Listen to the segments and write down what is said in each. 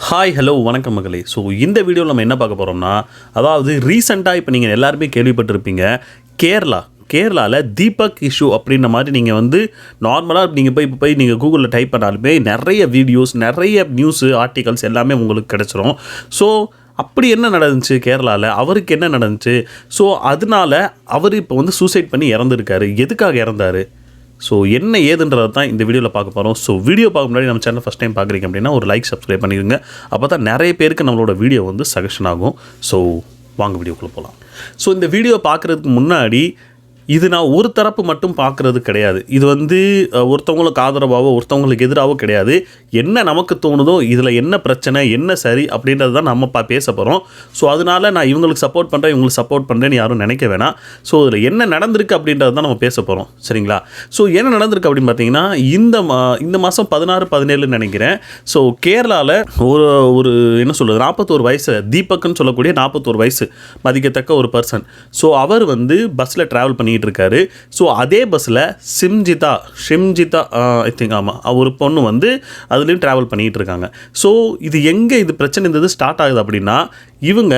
Hi hello வணக்கம் மகளே. So இந்த வீடியோவில் நம்ம என்ன பார்க்க போகிறோம்னா, அதாவது ரீசெண்டாக இப்போ நீங்கள் எல்லாருமே கேள்விப்பட்டிருப்பீங்க, கேரளாவில் தீபக் இஷ்யூ அப்படின்ற மாதிரி நீங்கள் வந்து நார்மலாக நீங்கள் போய் நீங்கள் கூகுளில் டைப் பண்ணாலுமே நிறைய வீடியோஸ், நிறைய நியூஸு, ஆர்டிகல்ஸ் எல்லாமே உங்களுக்கு கிடச்சிரும். ஸோ அப்படி என்ன நடந்துச்சு கேரளாவில், அவருக்கு என்ன நடந்துச்சு, ஸோ அதனால அவர் இப்போ வந்து சூசைட் பண்ணி இறந்துருக்காரு. எதுக்காக இறந்தார், ஸோ என்ன ஏதுன்றதை தான் இந்த வீடியோவில் பார்க்க போகிறோம். ஸோ வீடியோ பார்க்க முன்னாடி நம்ம சேனல் ஃபஸ்ட் டைம் பார்க்குறீங்க அப்படின்னா ஒரு லைக், சப்ஸ்கிரைப் பண்ணிடுங்க. அப்போ தான் நிறைய பேருக்கு நம்மளோட வீடியோ வந்து சஜஷன் ஆகும். ஸோ வாங்க வீடியோக்குள்ளே போகலாம். ஸோ இந்த வீடியோ பார்க்குறதுக்கு முன்னாடி இது நான் ஒரு தரப்பு மட்டும் பார்க்குறது கிடையாது. இது வந்து ஒருத்தவங்களுக்கு ஆதரவாகவோ ஒருத்தவங்களுக்கு எதிராகவோ கிடையாது. என்ன நமக்கு தோணுதோ, இதில் என்ன பிரச்சனை, என்ன சரி அப்படின்றது தான் நம்ம பேச போகிறோம். ஸோ அதனால் நான் இவங்களுக்கு சப்போர்ட் பண்ணுறேன், இவங்களுக்கு சப்போர்ட் பண்ணுறேன்னு யாரும் நினைக்க வேணாம். ஸோ இதில் என்ன நடந்திருக்கு அப்படின்றது தான் நம்ம பேச போகிறோம், சரிங்களா? ஸோ என்ன நடந்திருக்கு அப்படின்னு பார்த்தீங்கன்னா, இந்த மாதம் 16, 17 நினைக்கிறேன். ஸோ கேரளாவில் ஒரு என்ன சொல்கிறது, 41 வயசு தீபக்னு சொல்லக்கூடிய 41 வயசு மதிக்கத்தக்க ஒரு பர்சன். ஸோ அவர் வந்து பஸ்ஸில் ட்ராவல் பண்ணி இருக்காரு. ஸோ அதே பஸ்ஸில் ஷிம்ஜிதா ஐ திங்க், ஆமாம், ஒரு பொண்ணு வந்து அதுலேயும் ட்ராவல் பண்ணிகிட்டு இருக்காங்க. ஸோ இது எங்கே இது பிரச்சனை இருந்தது ஸ்டார்ட் ஆகுது அப்படின்னா, இவங்க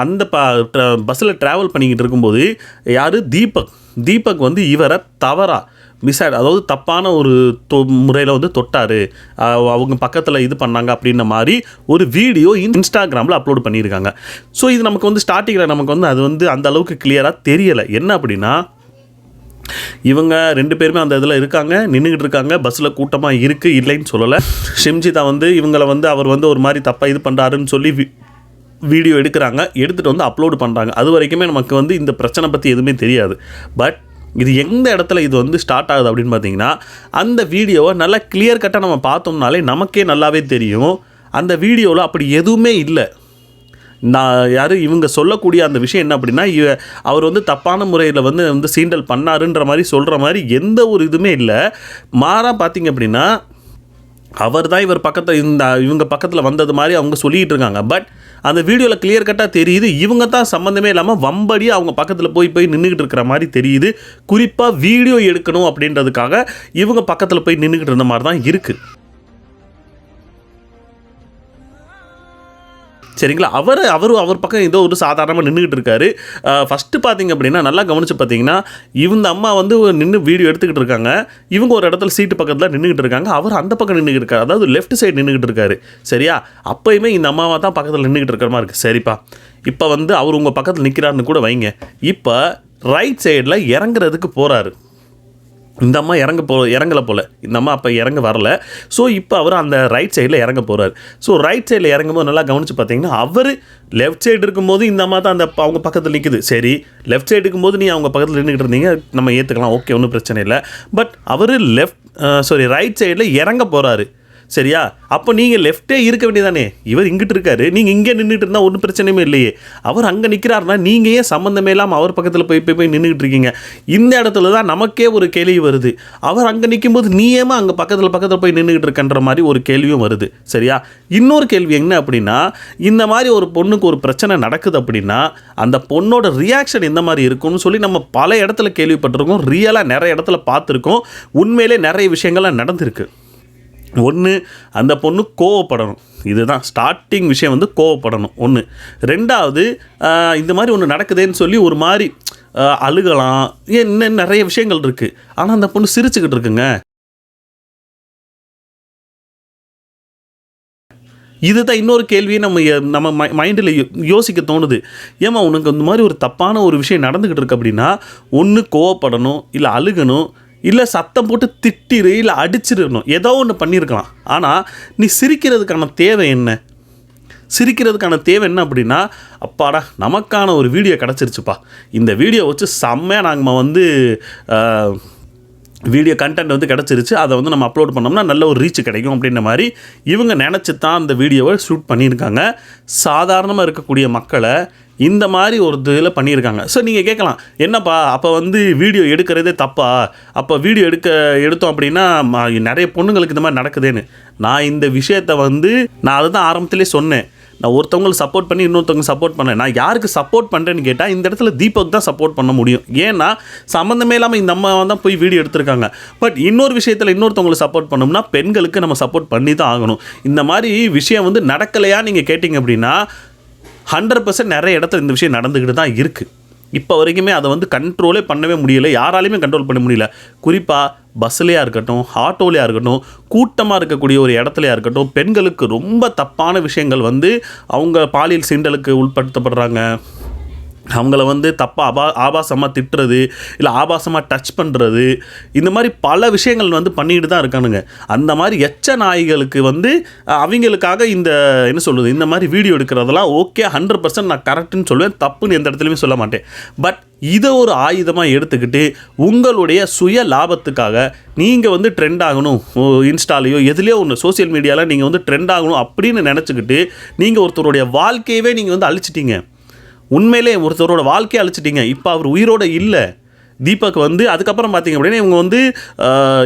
அந்த பஸ்ஸில் ட்ராவல் பண்ணிக்கிட்டு இருக்கும்போது யார் தீபக் வந்து இவரை அதாவது தப்பான ஒரு முறையில் வந்து தொட்டார், அவங்க பக்கத்தில் இது பண்ணாங்க அப்படின்ற மாதிரி ஒரு வீடியோ இன்ஸ்டாகிராமில் அப்லோட் பண்ணியிருக்காங்க. ஸோ இது நமக்கு வந்து ஸ்டார்டிங்கில் நமக்கு வந்து அது வந்து அந்த அளவுக்கு கிளியராக தெரியலை. என்ன அப்படின்னா, இவங்க 2 பேருமே அந்த இதில் இருக்காங்க, நின்றுக்கிட்டு இருக்காங்க, பஸ்ஸில் கூட்டமாக இருக்குது, இல்லைன்னு சொல்லலை. ஷிம்ஜிதா வந்து இவங்களை வந்து அவர் வந்து ஒரு மாதிரி தப்பாக இது பண்ணுறாருன்னு சொல்லி வீடியோ எடுத்துகிட்டு வந்து அப்லோடு பண்ணுறாங்க. அது வரைக்குமே நமக்கு வந்து இந்த பிரச்சனை பற்றி எதுவுமே தெரியாது. பட் இது எந்த இடத்துல இது வந்து ஸ்டார்ட் ஆகுது அப்படின்னு பார்த்தீங்கன்னா, அந்த வீடியோவை நல்லா கிளியர் கட்டாக நம்ம பார்த்தோம்னாலே நமக்கே நல்லாவே தெரியும், அந்த வீடியோவில் அப்படி எதுவுமே இல்லை. இவங்க சொல்லக்கூடிய அந்த விஷயம் என்ன அப்படின்னா, அவர் வந்து தப்பான முறையில் வந்து சீண்டல் பண்ணாருன்ற மாதிரி சொல்கிற மாதிரி எந்த ஒரு இதுவுமே இல்லை. மாறாக பார்த்தீங்க அப்படின்னா, அவர் தான் இவங்க பக்கத்தில் வந்தது மாதிரி அவங்க சொல்லிகிட்டு இருக்காங்க. பட் அந்த வீடியோவில் கிளியர் கட்டாக தெரியுது, இவங்க தான் சம்மந்தமே இல்லாமல் வம்படியாக அவங்க பக்கத்தில் போய் நின்றுக்கிட்டு இருக்கிற மாதிரி தெரியுது. குறிப்பாக வீடியோ எடுக்கணும் அப்படின்றதுக்காக இவங்க பக்கத்தில் போய் நின்றுக்கிட்டு இருந்த மாதிரி தான் இருக்குது, சரிங்களா? அவர் பக்கம் ஏதோ ஒரு சாதாரணமாக நின்றுக்கிட்டு இருக்காரு. ஃபஸ்ட்டு பார்த்தீங்க அப்படின்னா, நல்லா கவனித்து பார்த்தீங்கன்னா, இந்த அம்மா வந்து நின்று வீடியோ எடுத்துக்கிட்டு இருக்காங்க. இவங்க ஒரு இடத்துல சீட்டு பக்கத்தில் நின்றுக்கிட்டு இருக்காங்க. அவர் அந்த பக்கம் நின்றுக்கிட்டு இருக்காரு, அதாவது லெஃப்ட் சைடு நின்றுக்கிட்டு இருக்காரு, சரியா? அப்போயுமே இந்த அம்மாவை தான் பக்கத்தில் நின்றுக்கிட்டு இருக்கிற மாதிரி இருக்குது. சரிப்பா, இப்போ வந்து அவர் உங்கள் பக்கத்தில் நிற்கிறாருன்னு கூட வைங்க. இப்போ ரைட் சைடில் இறங்குறதுக்கு போகிறாரு. இந்த அம்மா இறங்கலை போல், இந்த அம்மா அப்போ இறங்க வரல. ஸோ இப்போ அவர் அந்த ரைட் சைடில் இறங்க போகிறார். ஸோ ரைட் சைடில் இறங்கும்போது நல்லா கவனித்து பார்த்தீங்கன்னா, அவர் லெஃப்ட் சைடு இருக்கும்போது இந்த அம்மா தான் அவங்க பக்கத்தில் நிற்குது. சரி, லெஃப்ட் சைடு இருக்கும்போது நீ அவங்க பக்கத்தில் நின்றுக்கிட்டு இருந்தீங்க, நம்ம ஏற்றுக்கலாம், ஓகே, ஒன்றும் பிரச்சனை இல்லை. பட் அவர் ரைட் சைடில் இறங்க போகிறாரு, சரியா? அப்போ நீங்கள் லெஃப்டே இருக்க வேண்டியதானே? இவர் இங்கிட்டு இருக்காரு, நீங்கள் இங்கே நின்றுட்டு இருந்தால் ஒன்றும் பிரச்சனையுமே இல்லையே. அவர் அங்கே நிற்கிறாருன்னா நீங்கள் ஏன் சம்மந்தமே இல்லாமல் அவர் பக்கத்தில் போய் நின்றுக்கிட்டு இருக்கீங்க? இந்த இடத்துல தான் நமக்கே ஒரு கேள்வி வருது. அவர் அங்கே நிற்கும்போது நீ ஏமா அங்கே பக்கத்தில் போய் நின்றுக்கிட்டு இருக்கன்ற மாதிரி ஒரு கேள்வியும் வருது, சரியா? இன்னொரு கேள்வி என்ன அப்படின்னா, இந்த மாதிரி ஒரு பொண்ணுக்கு ஒரு பிரச்சனை நடக்குது அப்படின்னா அந்த பொண்ணோட ரியாக்ஷன் எந்த மாதிரி இருக்கும்னு சொல்லி நம்ம பல இடத்துல கேள்விப்பட்டிருக்கோம், ரியலாக நிறைய இடத்துல பார்த்துருக்கோம், உண்மையிலே நிறைய விஷயங்கள்லாம் நடந்திருக்கு. ஒன்று, அந்த பொண்ணு கோவப்படணும். இதுதான் ஸ்டார்டிங் விஷயம், வந்து கோவப்படணும் ஒன்று. ரெண்டாவது, இந்த மாதிரி ஒன்று நடக்குதுன்னு சொல்லி ஒரு மாதிரி அழுகலாம், இன்னும் நிறைய விஷயங்கள் இருக்குது. ஆனால் அந்த பொண்ணு சிரிச்சுக்கிட்டு இருக்குங்க. இதுதான் இன்னொரு கேள்வியை நம்ம மைண்டில் யோசிக்க தோணுது. ஏமா உனக்கு இந்த மாதிரி ஒரு தப்பான ஒரு விஷயம் நடந்துக்கிட்டு இருக்கு அப்படின்னா, ஒன்று கோவப்படணும், இல்லை அழுகணும், இல்லை சத்தம் போட்டு திட்டிரு, இல்லை அடிச்சிடணும், ஏதோ ஒன்று பண்ணியிருக்கலாம். ஆனால் நீ சிரிக்கிறதுக்கான தேவை என்ன? அப்படின்னா, அப்பாடா நமக்கான ஒரு வீடியோ கிடச்சிருச்சுப்பா, இந்த வீடியோ வச்சு செம்மையாக நாங்கள் வந்து வீடியோ கண்டென்ட் வந்து கிடச்சிருச்சு, அதை வந்து நம்ம அப்லோட் பண்ணோம்னா நல்ல ஒரு ரீச் கிடைக்கும் அப்படின்ற மாதிரி இவங்க நினச்சி தான் அந்த வீடியோவை ஷூட் பண்ணியிருக்காங்க. சாதாரணமாக இருக்கக்கூடிய மக்களை இந்த மாதிரி ஒரு இதில் பண்ணியிருக்காங்க. ஸோ நீங்கள் கேட்கலாம், என்னப்பா அப்போ வந்து வீடியோ எடுக்கிறதே தப்பா? அப்போ வீடியோ எடுத்தோம் அப்படின்னா நிறைய பொண்ணுங்களுக்கு இந்த மாதிரி நடக்குதுன்னு. நான் இந்த விஷயத்தை வந்து நான் அதை தான் ஆரம்பத்திலே சொன்னேன். நான் ஒருத்தவங்களுக்கு சப்போர்ட் பண்ணி இன்னொருத்தவங்க சப்போர்ட் பண்ணேன். நான் யாருக்கு சப்போர்ட் பண்ணுறேன்னு கேட்டால் இந்த இடத்துல தீபக் தான் சப்போர்ட் பண்ண முடியும். ஏன்னா சம்மந்தமே இல்லாமல் இந்த அம்மா தான் போய் வீடியோ எடுத்திருக்காங்க. பட் இன்னொரு விஷயத்தில் இன்னொருத்தவங்களுக்கு சப்போர்ட் பண்ணோம்னா பெண்களுக்கு நம்ம சப்போர்ட் பண்ணி தான் ஆகணும். இந்த மாதிரி விஷயம் வந்து நடக்கலையா நீங்கள் கேட்டிங்க அப்படின்னா 100% நிறைய இடத்துல இந்த விஷயம் நடந்துக்கிட்டு தான் இருக்குது. இப்போ வரைக்குமே அதை வந்து கண்ட்ரோலே பண்ணவே முடியலை, யாராலையுமே கண்ட்ரோல் பண்ண முடியல. குறிப்பாக பஸ்லையாக இருக்கட்டும், ஆட்டோலையாக இருக்கட்டும், கூட்டமாக இருக்கக்கூடிய ஒரு இடத்துலையாக இருக்கட்டும், பெண்களுக்கு ரொம்ப தப்பான விஷயங்கள் வந்து அவங்க பாலியல் சீண்டலுக்கு உட்படுத்தப்படுறாங்க. அவங்கள வந்து தப்பாக ஆபாசமாக திட்டுறது, இல்லை ஆபாசமாக டச் பண்ணுறது, இந்த மாதிரி பல விஷயங்கள் வந்து பண்ணிட்டு தான் இருக்கானுங்க. அந்த மாதிரி எச்ச நாய்களுக்கு வந்து அவங்களுக்காக இந்த என்ன சொல்கிறது, இந்த மாதிரி வீடியோ எடுக்கிறதெல்லாம் ஓகே 100% நான் கரெக்டுன்னு சொல்லுவேன், தப்புன்னு எந்த இடத்துலையுமே சொல்ல மாட்டேன். பட் இதை ஒரு ஆயுதமாக எடுத்துக்கிட்டு உங்களுடைய சுய லாபத்துக்காக நீங்கள் வந்து ட்ரெண்ட் ஆகணும், இன்ஸ்டாலேயோ எதுலேயோ ஒன்று சோசியல் மீடியாவில் நீங்கள் வந்து ட்ரெண்ட் ஆகணும் அப்படின்னு நினச்சிக்கிட்டு நீங்கள் ஒருத்தருடைய வாழ்க்கையவே நீங்கள் வந்து அழிச்சிட்டீங்க. உண்மையிலே ஒருத்தரோட வாழ்க்கையை அழிச்சிட்டிங்க. இப்போ அவர் உயிரோடு இல்லை. தீபக் வந்து அதுக்கப்புறம் பார்த்திங்க அப்படின்னா இவங்க வந்து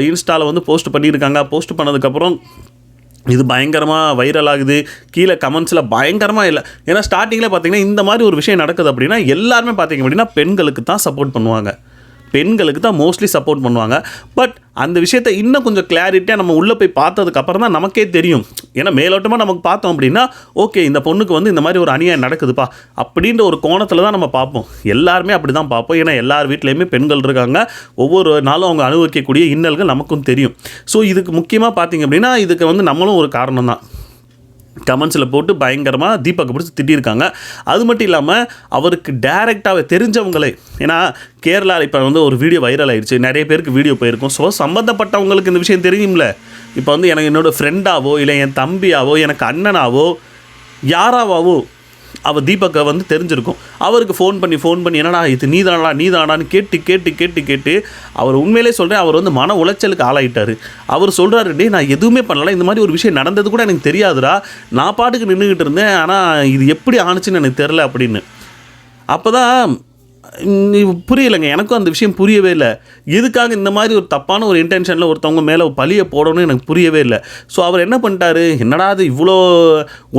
இன்ஸ்டாவில் வந்து போஸ்ட் பண்ணியிருக்காங்க. போஸ்ட் பண்ணதுக்கப்புறம் இது பயங்கரமாக வைரல் ஆகுது. கீழே கமெண்ட்ஸில் பயங்கரமாக இல்லை. ஏன்னா ஸ்டார்டிங்கில் பார்த்திங்கன்னா இந்த மாதிரி ஒரு விஷயம் நடக்குது அப்படின்னா எல்லாருமே பார்த்திங்க அப்படின்னா பெண்களுக்கு தான் சப்போர்ட் பண்ணுவாங்க, பெண்களுக்கு தான் மோஸ்ட்லி சப்போர்ட் பண்ணுவாங்க. பட் அந்த விஷயத்தை இன்னும் கொஞ்சம் கிளாரிட்டியாக நம்ம உள்ளே போய் பார்த்ததுக்கப்புறம் தான் நமக்கே தெரியும். ஏன்னா மேலோட்டமாக நமக்கு பார்த்தோம் அப்படின்னா ஓகே இந்த பொண்ணுக்கு வந்து இந்த மாதிரி ஒரு அநியாயம் நடக்குதுப்பா அப்படின்ற ஒரு கோணத்தில் தான் நம்ம பார்ப்போம். எல்லாருமே அப்படி தான் பார்ப்போம். ஏன்னா எல்லார் வீட்லேயுமே பெண்கள் இருக்காங்க. ஒவ்வொரு நாளும் அவங்க அனுபவிக்கக்கூடிய இன்னல்கள் நமக்கும் தெரியும். ஸோ இதுக்கு முக்கியமாக பார்த்திங்க அப்படின்னா இதுக்கு வந்து நம்மளும் ஒரு காரணம் தான். கமெண்ட்ஸில் போட்டு பயங்கரமாக தீபக்கை பிடிச்சி திட்டியிருக்காங்க. அது மட்டும் இல்லாமல் அவருக்கு டைரெக்டாகவே தெரிஞ்சவங்களே, ஏன்னா கேரளாவில் இப்போ வந்து ஒரு வீடியோ வைரல் ஆயிடுச்சு, நிறைய பேருக்கு வீடியோ போயிருக்கும். ஸோ சம்மந்தப்பட்டவங்களுக்கு இந்த விஷயம் தெரியும்ல. இப்போ வந்து எனக்கு என்னோடய ஃப்ரெண்டாவோ இல்லை என் தம்பியாவோ எனக்கு அண்ணனாவோ யாராவோ அவள் தீபக்கை வந்து தெரிஞ்சிருக்கும். அவருக்கு ஃபோன் பண்ணி என்னடா இது நீதானான்னு கேட்டு அவர் உண்மையிலே சொல்கிறேன், அவர் வந்து மன உளைச்சலுக்கு ஆளாயிட்டார். அவர் சொல்கிறாரு, டே நான் எதுவுமே பண்ணல, இந்த மாதிரி ஒரு விஷயம் நடந்தது கூட எனக்கு தெரியாதுடா, நான் பாட்டுக்கு நின்றுக்கிட்டு இருந்தேன், ஆனால் இது எப்படி ஆணுச்சுன்னு எனக்கு தெரில அப்படின்னு. அப்போ தான் புரியலைங்க, எனக்கும் அந்த விஷயம் புரியவே இல்லை. எதுக்காக இந்த மாதிரி ஒரு தப்பான ஒரு இன்டென்ஷனில் ஒருத்தவங்க மேலே பழியை போடணும்னு எனக்கு புரியவே இல்லை. ஸோ அவர் என்ன பண்ணிட்டாரு, என்னடா அது இவ்வளோ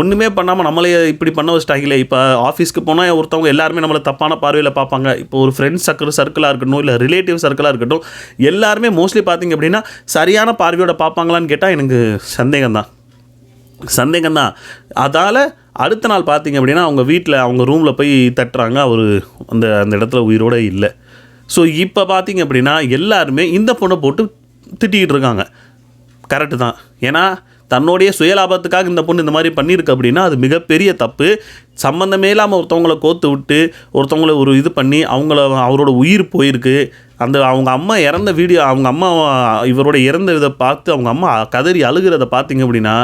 ஒன்றுமே பண்ணாமல் நம்மளே இப்படி பண்ண வச்சிட்டாங்களே. இப்போ ஆஃபீஸ்க்கு போனால் ஒருத்தவங்க எல்லாருமே நம்மளை தப்பான பார்வையில் பார்ப்பாங்க. இப்போ ஒரு ஃப்ரெண்ட்ஸ் சர்க்கிளாக இருக்கட்டும், இல்லை ரிலேட்டிவ் சர்க்கிளாக இருக்கட்டும், எல்லாருமே மோஸ்ட்லி பார்த்திங்க அப்படின்னா சரியான பார்வையோட பார்ப்பாங்களான்னு கேட்டால் எனக்கு சந்தேகம்தான். அதால் அடுத்த நாள் பார்த்திங்க அப்படின்னா அவங்க வீட்டில் அவங்க ரூமில் போய் தட்டுறாங்க, அவர் அந்த இடத்துல உயிரோடு இல்லை. ஸோ இப்போ பார்த்திங்க அப்படின்னா எல்லாருமே இந்த பொண்ணை போட்டு திட்டிகிட்டு இருக்காங்க. கரெக்டு தான். ஏன்னா தன்னுடைய சுயலாபத்துக்காக இந்த பொண்ணு இந்த மாதிரி பண்ணியிருக்கு அப்படின்னா அது மிகப்பெரிய தப்பு. சம்மந்தமே இல்லாமல் ஒருத்தவங்களை கோத்து விட்டு ஒருத்தவங்கள ஒரு இது பண்ணி அவரோட உயிர் போயிருக்கு. அவங்க அம்மா இறந்த வீடியோ, அவங்க அம்மா இவரோட இறந்த இதை பார்த்து அவங்க அம்மா கதறி அழுகிறத பார்த்திங்க அப்படின்னா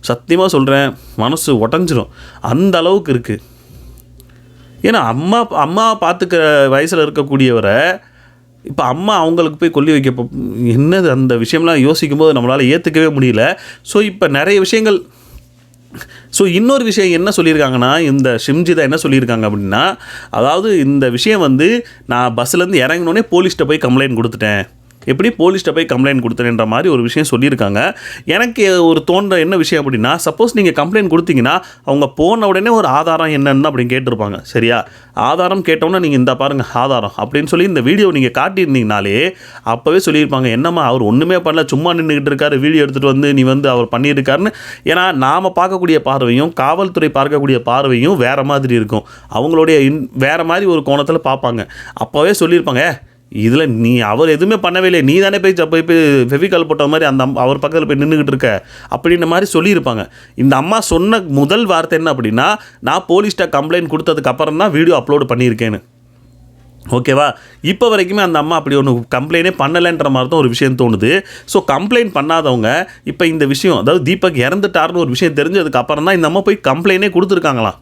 சத்தியமாக சொல்கிறேன் மனசு உடஞ்சிரும். அந்த அளவுக்கு இருக்குது. ஏன்னா அம்மா பார்த்துக்கிற வயசில் இருக்கக்கூடியவரை இப்போ அம்மா அவங்களுக்கு போய் கொல்லி வைக்க என்னது அந்த விஷயம்லாம் யோசிக்கும் போது நம்மளால் ஏற்றுக்கவே முடியல. ஸோ இப்போ நிறைய விஷயங்கள். ஸோ இன்னொரு விஷயம் என்ன சொல்லியிருக்காங்கன்னா, இந்த ஷிம்ஜிதா என்ன சொல்லியிருக்காங்க அப்படின்னா, அதாவது இந்த விஷயம் வந்து நான் பஸ்ஸிலேருந்து இறங்கினோடனே போலீஸ்கிட்ட போய் கம்ப்ளைண்ட் கொடுத்துட்டேன், எப்படி போலீஸ்கிட்ட போய் கம்ப்ளைண்ட் கொடுத்தேன்ற மாதிரி ஒரு விஷயம் சொல்லியிருக்காங்க. எனக்கு ஒரு தோன்ற என்ன விஷயம் அப்படின்னா, சப்போஸ் நீங்கள் கம்ப்ளைண்ட் கொடுத்தீங்கன்னா அவங்க போன உடனே ஒரு ஆதாரம் என்னென்னு அப்படின்னு கேட்டிருப்பாங்க. சரியா, ஆதாரம் கேட்டோன்னா நீங்கள் இந்த பாருங்கள் ஆதாரம் அப்படின்னு சொல்லி இந்த வீடியோ நீங்கள் காட்டியிருந்தீங்கனாலே அப்போவே சொல்லியிருப்பாங்க, என்னம்மா அவர் ஒன்றுமே பண்ணல, சும்மா நின்றுக்கிட்டு இருக்காரு, வீடியோ எடுத்துகிட்டு வந்து நீ வந்து அவர் பண்ணியிருக்காருன்னு. ஏன்னா நாம் பார்க்கக்கூடிய பார்வையும் காவல்துறை பார்க்கக்கூடிய பார்வையும் வேறு மாதிரி இருக்கும். அவங்களுடைய வேறு மாதிரி ஒரு கோணத்தில் பார்ப்பாங்க. அப்போவே சொல்லியிருப்பாங்க, இதில் அவர் எதுவுமே பண்ணவே இல்லை, நீ தானே போய் ஃபெவிகால் போட்ட மாதிரி அவர் பக்கத்தில் போய் நின்றுக்கிட்டு இருக்க அப்படின்ற மாதிரி சொல்லியிருப்பாங்க. இந்த அம்மா சொன்ன முதல் வார்த்தை என்ன அப்படின்னா, நான் போலீஸ்கிட்ட கம்ப்ளைண்ட் கொடுத்ததுக்கப்புறம் தான் வீடியோ அப்லோடு பண்ணியிருக்கேன்னு. ஓகேவா, இப்போ வரைக்குமே அந்த அம்மா அப்படி ஒன்று கம்ப்ளைண்டே பண்ணலைன்ற மாதிரி தான் ஒரு விஷயம் தோணுது. ஸோ கம்ப்ளைண்ட் பண்ணாதவங்க இப்போ இந்த விஷயம், அதாவது தீபக் இறந்துட்டார்னு ஒரு விஷயம் தெரிஞ்சதுக்கப்புறம் தான் இந்த அம்மா போய் கம்ப்ளைண்டே கொடுத்துருக்காங்களாம்.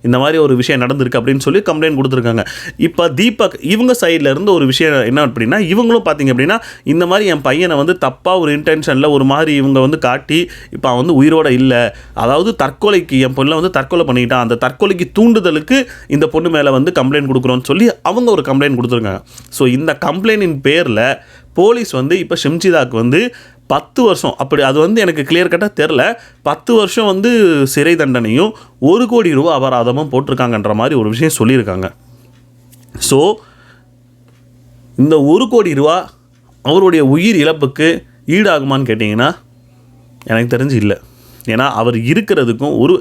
இந்த மாதிரி ஒரு விஷயம் நடந்திருக்கு அப்படின்னு சொல்லி கம்ப்ளைண்ட் கொடுத்துருக்காங்க. இப்போ தீபக் இவங்க சைடில் இருந்து ஒரு விஷயம் என்ன அப்படின்னா, இவங்களும் பார்த்திங்க அப்படின்னா இந்த மாதிரி என் பையனை வந்து தப்பாக ஒரு இன்டென்ஷனில் ஒரு மாதிரி இவங்க வந்து காட்டி இப்போ அவன் வந்து உயிரோடு இல்லை, அதாவது தற்கொலைக்கு என் பொண்ணை வந்து தற்கொலை பண்ணிக்கிட்டான், அந்த தற்கொலைக்கு தூண்டுதலுக்கு இந்த பொண்ணு மேலே வந்து கம்ப்ளைண்ட் கொடுக்குறோன்னு சொல்லி அவங்க ஒரு கம்ப்ளைண்ட் கொடுத்துருக்காங்க. ஸோ இந்த கம்ப்ளைண்டின் பேரில் போலீஸ் வந்து இப்போ ஷிம்ஜிதாக்கு வந்து 10 வருஷம் அப்படி அது வந்து எனக்கு கிளியர் கட்டாக தெரில. 10 வருஷம் வந்து சிறை தண்டனையும் 1 கோடி ரூபா அபராதமும் போட்டிருக்காங்கன்ற மாதிரி ஒரு விஷயம் சொல்லியிருக்காங்க. ஸோ இந்த 1 கோடி ரூபா அவருடைய உயிர் இழப்புக்கு ஈடாகுமான்னு கேட்டிங்கன்னா எனக்கு தெரிஞ்சு இல்லை. ஏன்னா அவர் இருக்கிறதுக்கும் ஒரு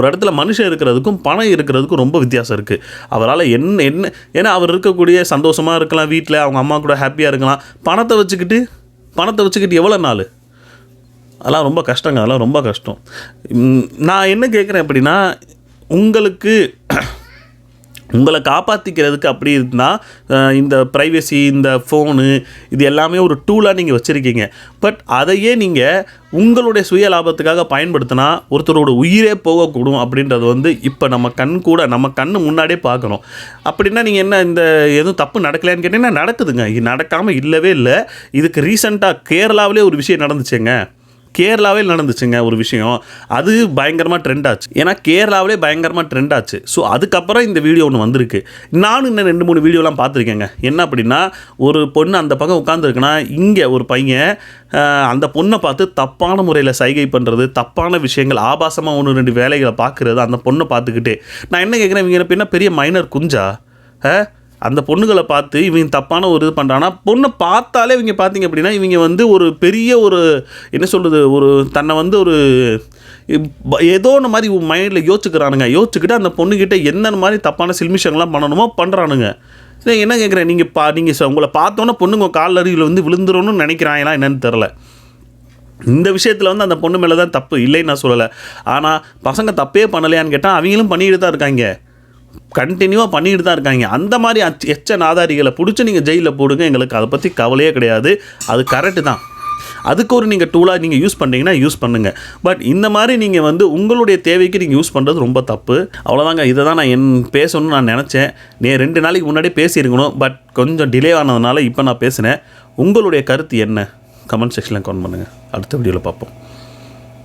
இடத்துல மனுஷன் இருக்கிறதுக்கும் பணம் இருக்கிறதுக்கும் ரொம்ப வித்தியாசம் இருக்குது. அவரால் என்ன ஏன்னா அவர் இருக்கக்கூடிய சந்தோஷமாக இருக்கலாம், வீட்டில் அவங்க அம்மா கூட ஹாப்பியாக இருக்கலாம். பணத்தை வச்சுக்கிட்டு எவ்வளோ நாள்? அதெல்லாம் ரொம்ப கஷ்டங்க, அதெல்லாம் ரொம்ப கஷ்டம். நான் என்ன கேட்குறேன் அப்படின்னா, உங்களை காப்பாற்றிக்கிறதுக்கு அப்படி இருந்தால் இந்த ப்ரைவசி, இந்த ஃபோனு, இது எல்லாமே ஒரு டூலாக நீங்கள் வச்சுருக்கீங்க. பட் அதையே நீங்கள் உங்களுடைய சுய லாபத்துக்காக பயன்படுத்தினா ஒருத்தரோட உயிரே போகக்கூடும் அப்படின்றது வந்து இப்போ நம்ம கண்ணு முன்னாடியே பார்க்கணும். அப்படின்னா நீங்கள் என்ன இந்த எதுவும் தப்பு நடக்கலைன்னு கேட்டிங்கன்னா நடக்குதுங்க. இது நடக்காமல் இல்லவே இல்லை. இதுக்கு ரீசெண்டாக கேரளாவிலே ஒரு விஷயம் நடந்துச்சுங்க ஒரு விஷயம். அது பயங்கரமாக ட்ரெண்ட் ஆச்சு. ஏன்னா கேரளாவிலே பயங்கரமாக ட்ரெண்ட் ஆச்சு. ஸோ அதுக்கப்புறம் இந்த வீடியோ ஒன்று வந்திருக்கு. நானும் இன்னும் 2-3 வீடியோலாம் பார்த்துருக்கேங்க. என்ன அப்படின்னா, ஒரு பொண்ணு அந்த பக்கம் உட்காந்துருக்குன்னா இங்கே ஒரு பையன் அந்த பொண்ணை பார்த்து தப்பான முறையில் சைகை பண்ணுறது, தப்பான விஷயங்கள், ஆபாசமாக 1-2 வேலைகளை பார்க்குறது அந்த பொண்ணை பார்த்துக்கிட்டே. நான் என்ன கேட்குறேன், இவங்க என்ன பெரிய மைனர் குஞ்சா? அந்த பொண்ணுகளை பார்த்து இவங்க தப்பான ஒரு இது பண்ணுறாங்கன்னா, பொண்ணை பார்த்தாலே இவங்க பார்த்தீங்க அப்படின்னா இவங்க வந்து ஒரு பெரிய ஒரு என்ன சொல்கிறது, ஒரு தன்னை வந்து ஒரு ஏதோ ஒன்று மாதிரி மைண்டில் யோசிச்சுக்கிட்டு அந்த பொண்ணுக்கிட்ட என்னென்ன மாதிரி தப்பான சில்மிஷங்கள்லாம் பண்ணணுமோ பண்ணுறானுங்க. என்ன கேட்குறேன், நீங்கள் உங்களை பார்த்தோன்னே பொண்ணுங்க கால் அருகில் வந்து விழுந்துடணும்னு நினைக்கிறாங்களா என்னன்னு தெரில. இந்த விஷயத்தில் வந்து அந்த பொண்ணு மேலே தான் தப்பு இல்லைன்னு நான் சொல்லலை. ஆனால் பசங்க தப்பே பண்ணலையான்னு கேட்டால் அவங்களும் பண்ணிக்கிட்டு தான் இருக்காங்க, கண்டினியூவாக பண்ணிட்டு தான் இருக்காங்க. அந்த மாதிரி எச்ச நாதாரிகளை பிடிச்சி நீங்கள் ஜெயிலில் போடுங்க, எங்களுக்கு அதை பற்றி கவலையே கிடையாது. அது கரெக்டு தான். அதுக்கு ஒரு நீங்கள் டூலாக நீங்கள் யூஸ் பண்ணுறீங்கன்னா யூஸ் பண்ணுங்கள். பட் இந்த மாதிரி நீங்கள் வந்து உங்களுடைய தேவைக்கு நீங்கள் யூஸ் பண்ணுறது ரொம்ப தப்பு. அவ்வளோதாங்க. இதை தான் நான் பேசணும்னு நான் நினச்சேன். 2 நாளைக்கு முன்னாடி பேசியிருக்கணும். பட் கொஞ்சம் டிலே ஆனதுனால இப்போ நான் பேசினேன். உங்களுடைய கருத்து என்ன? கமெண்ட் செக்ஷனில் கமெண்ட் பண்ணுங்கள். அடுத்த வீடியோவில் பார்ப்போம்.